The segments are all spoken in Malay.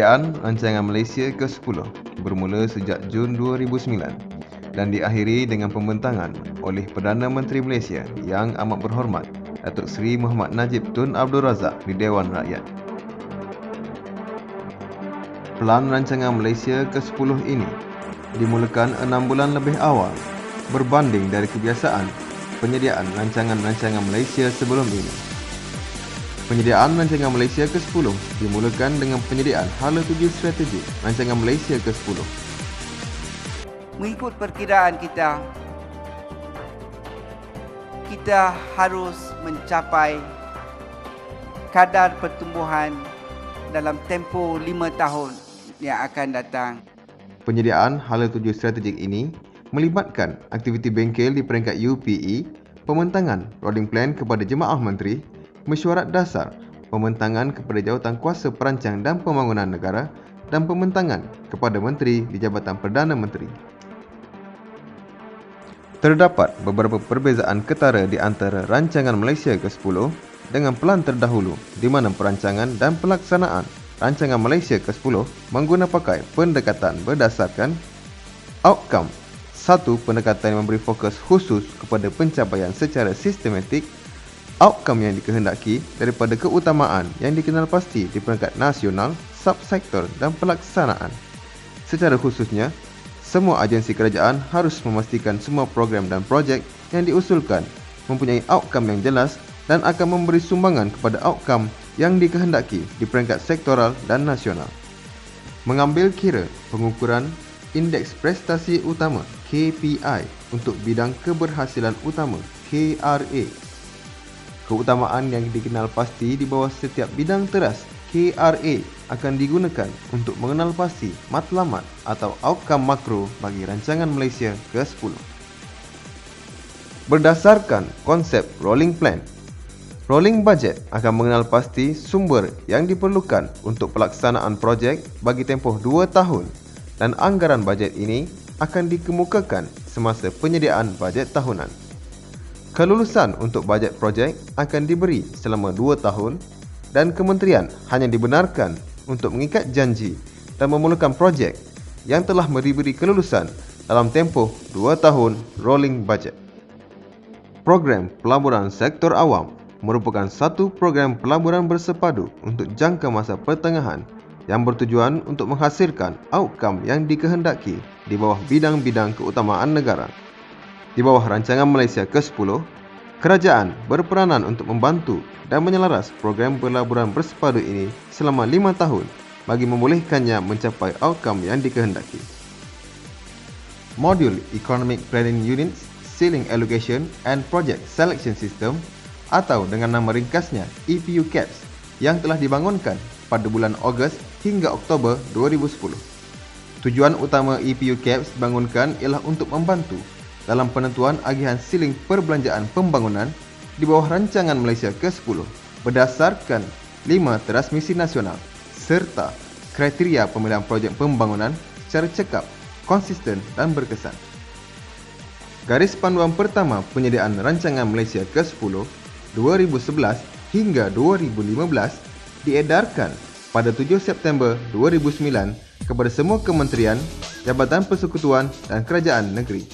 Penyediaan Rancangan Malaysia ke-10 bermula sejak Jun 2009 dan diakhiri dengan pembentangan oleh Perdana Menteri Malaysia yang amat berhormat Datuk Seri Muhammad Najib Tun Abdul Razak di Dewan Rakyat. Pelan Rancangan Malaysia ke-10 ini dimulakan 6 bulan lebih awal berbanding dari kebiasaan penyediaan rancangan-rancangan Malaysia sebelum ini. Penyediaan Rancangan Malaysia ke-10 dimulakan dengan penyediaan Hala Tuju Strategik Rancangan Malaysia ke-10. Mengikut perkiraan kita harus mencapai kadar pertumbuhan dalam tempoh 5 tahun yang akan datang. Penyediaan Hala Tuju Strategik ini melibatkan aktiviti bengkel di peringkat UPE, pembentangan rolling plan kepada Jemaah Menteri, mesyuarat dasar, pembentangan kepada Jawatan Kuasa Perancang dan Pembangunan Negara dan pembentangan kepada Menteri di Jabatan Perdana Menteri. Terdapat beberapa perbezaan ketara di antara Rancangan Malaysia ke-10 dengan pelan terdahulu di mana perancangan dan pelaksanaan Rancangan Malaysia ke-10 mengguna pakai pendekatan berdasarkan outcome. Satu, pendekatan yang memberi fokus khusus kepada pencapaian secara sistematik outcome yang dikehendaki daripada keutamaan yang dikenal pasti di peringkat nasional, subsektor dan pelaksanaan. Secara khususnya, semua agensi kerajaan harus memastikan semua program dan projek yang diusulkan mempunyai outcome yang jelas dan akan memberi sumbangan kepada outcome yang dikehendaki di peringkat sektoral dan nasional. Mengambil kira pengukuran Indeks Prestasi Utama KPI untuk bidang keberhasilan utama KRA. Keutamaan yang dikenal pasti di bawah setiap bidang teras KRA akan digunakan untuk mengenal pasti matlamat atau outcome makro bagi Rancangan Malaysia ke-10. Berdasarkan konsep rolling plan, rolling budget akan mengenal pasti sumber yang diperlukan untuk pelaksanaan projek bagi tempoh 2 tahun dan anggaran bajet ini akan dikemukakan semasa penyediaan bajet tahunan. Kelulusan untuk bajet projek akan diberi selama 2 tahun dan kementerian hanya dibenarkan untuk mengikat janji dan memulakan projek yang telah diberi kelulusan dalam tempoh 2 tahun rolling budget. Program Pelaburan Sektor Awam merupakan satu program pelaburan bersepadu untuk jangka masa pertengahan yang bertujuan untuk menghasilkan outcome yang dikehendaki di bawah bidang-bidang keutamaan negara. Di bawah Rancangan Malaysia ke-10, kerajaan berperanan untuk membantu dan menyelaras program pelaburan bersepadu ini selama 5 tahun bagi membolehkannya mencapai outcome yang dikehendaki. Modul Economic Planning Units, Ceiling Allocation and Project Selection System atau dengan nama ringkasnya EPU CAPS yang telah dibangunkan pada bulan Ogos hingga Oktober 2010. Tujuan utama EPU CAPS dibangunkan ialah untuk membantu dalam penentuan agihan siling perbelanjaan pembangunan di bawah Rancangan Malaysia ke-10 berdasarkan 5 transmisi nasional serta kriteria pemilihan projek pembangunan secara cekap, konsisten dan berkesan. Garis panduan pertama penyediaan Rancangan Malaysia ke-10 2011 hingga 2015 diedarkan pada 7 September 2009 kepada semua kementerian, Jabatan Persekutuan dan Kerajaan Negeri.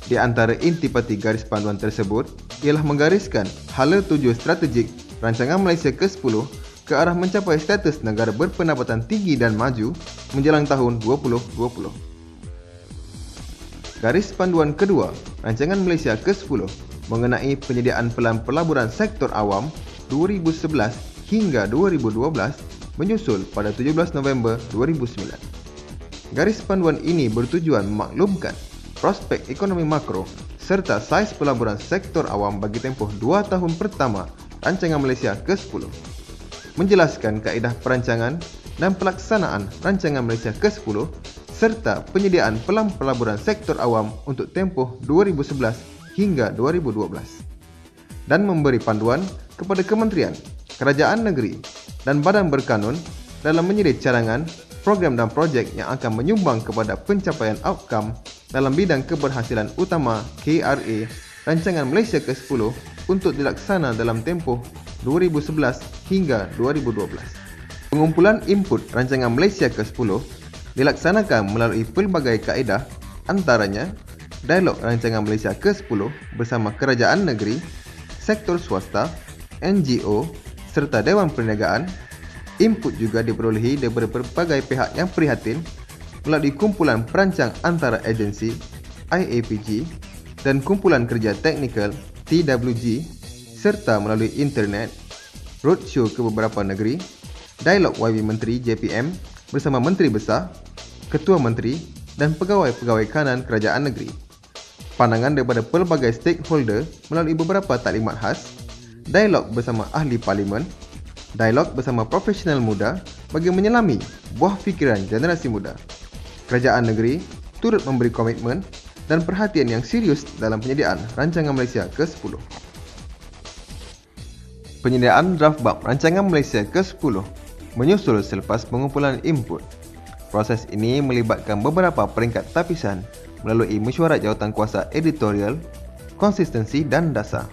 Di antara intipati garis panduan tersebut ialah menggariskan hala tuju strategik Rancangan Malaysia ke-10 ke arah mencapai status negara berpendapatan tinggi dan maju menjelang tahun 2020. Garis panduan kedua Rancangan Malaysia ke-10 mengenai penyediaan pelan pelaburan sektor awam 2011 hingga 2012 menyusul pada 17 November 2009. Garis panduan ini bertujuan memaklumkan prospek ekonomi makro serta saiz pelaburan sektor awam bagi tempoh 2 tahun pertama Rancangan Malaysia ke-10, menjelaskan kaedah perancangan dan pelaksanaan Rancangan Malaysia ke-10 serta penyediaan pelan pelaburan sektor awam untuk tempoh 2011 hingga 2012 dan memberi panduan kepada kementerian, kerajaan negeri dan badan berkanun dalam menyedit cadangan, program dan projek yang akan menyumbang kepada pencapaian outcome dalam bidang keberhasilan utama KRA Rancangan Malaysia ke-10 untuk dilaksana dalam tempoh 2011 hingga 2012. Pengumpulan input rancangan Malaysia ke-10 dilaksanakan melalui pelbagai kaedah, antaranya dialog rancangan Malaysia ke-10 bersama kerajaan negeri, sektor swasta, NGO serta Dewan Perniagaan. Input juga diperolehi daripada pelbagai pihak yang prihatin melalui kumpulan perancang antara agensi IAPG dan kumpulan kerja teknikal TWG serta melalui internet, roadshow ke beberapa negeri, dialog YB Menteri JPM bersama Menteri Besar, Ketua Menteri dan pegawai-pegawai kanan kerajaan negeri. Pandangan daripada pelbagai stakeholder melalui beberapa taklimat khas, dialog bersama ahli parlimen, dialog bersama profesional muda bagi menyelami buah fikiran generasi muda. Kerajaan negeri turut memberi komitmen dan perhatian yang serius dalam penyediaan rancangan Malaysia ke-10. Penyediaan draft bab rancangan Malaysia ke-10 menyusul selepas pengumpulan input. Proses ini melibatkan beberapa peringkat tapisan melalui mesyuarat jawatankuasa editorial, konsistensi dan dasar.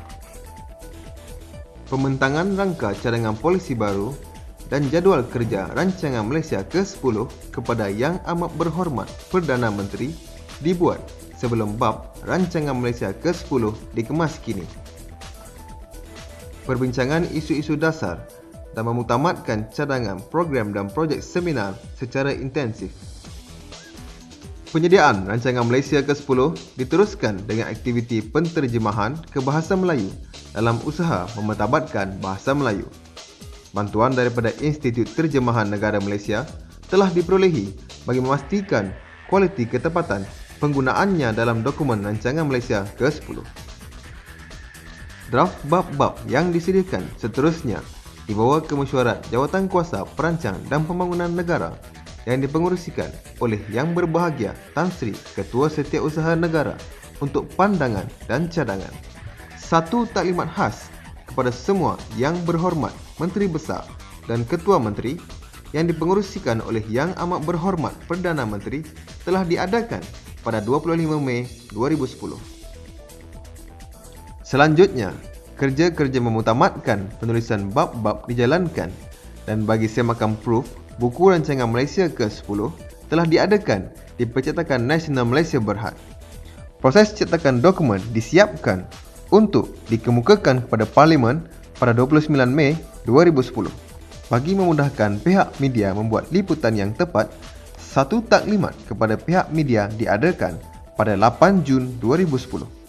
Pembentangan rangka cadangan polisi baru dan jadual kerja rancangan Malaysia ke-10 kepada Yang Amat Berhormat Perdana Menteri dibuat sebelum bab rancangan Malaysia ke-10 dikemas kini. Perbincangan isu-isu dasar dan memutamatkan cadangan program dan projek seminar secara intensif. Penyediaan rancangan Malaysia ke-10 diteruskan dengan aktiviti penterjemahan ke bahasa Melayu dalam usaha memetabatkan bahasa Melayu. Bantuan daripada Institut Terjemahan Negara Malaysia telah diperolehi bagi memastikan kualiti ketepatan penggunaannya dalam dokumen rancangan Malaysia ke-10. Draft bab-bab yang disediakan seterusnya dibawa ke mesyuarat jawatankuasa perancang dan pembangunan negara yang dipengerusikan oleh Yang Berbahagia Tan Sri Ketua Setiausaha Negara untuk pandangan dan cadangan. Satu taklimat khas kepada semua Yang Berhormat Menteri Besar dan Ketua Menteri yang dipengerusikan oleh Yang Amat Berhormat Perdana Menteri telah diadakan pada 25 Mei 2010. Selanjutnya, kerja-kerja memutamatkan penulisan bab-bab dijalankan dan bagi semakan proof, buku rancangan Malaysia ke-10 telah diadakan di Percetakan Nasional Malaysia Berhad. Proses cetakan dokumen disiapkan untuk dikemukakan kepada Parlimen pada 29 Mei 2010. Bagi memudahkan pihak media membuat liputan yang tepat, satu taklimat kepada pihak media diadakan pada 8 Jun 2010.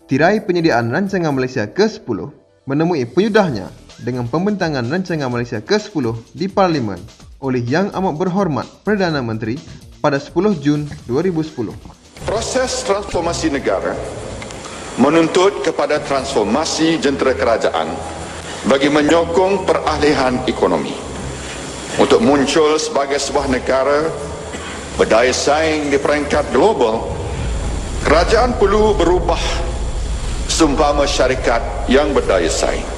Tirai penyediaan rancangan Malaysia ke-10 menemui penyudahnya dengan pembentangan rancangan Malaysia ke-10 di Parlimen oleh Yang Amat Berhormat Perdana Menteri pada 10 Jun 2010. Proses transformasi negara menuntut kepada transformasi jentera kerajaan bagi menyokong peralihan ekonomi. Untuk muncul sebagai sebuah negara berdaya saing di peringkat global, kerajaan perlu berubah seumpama syarikat yang berdaya saing.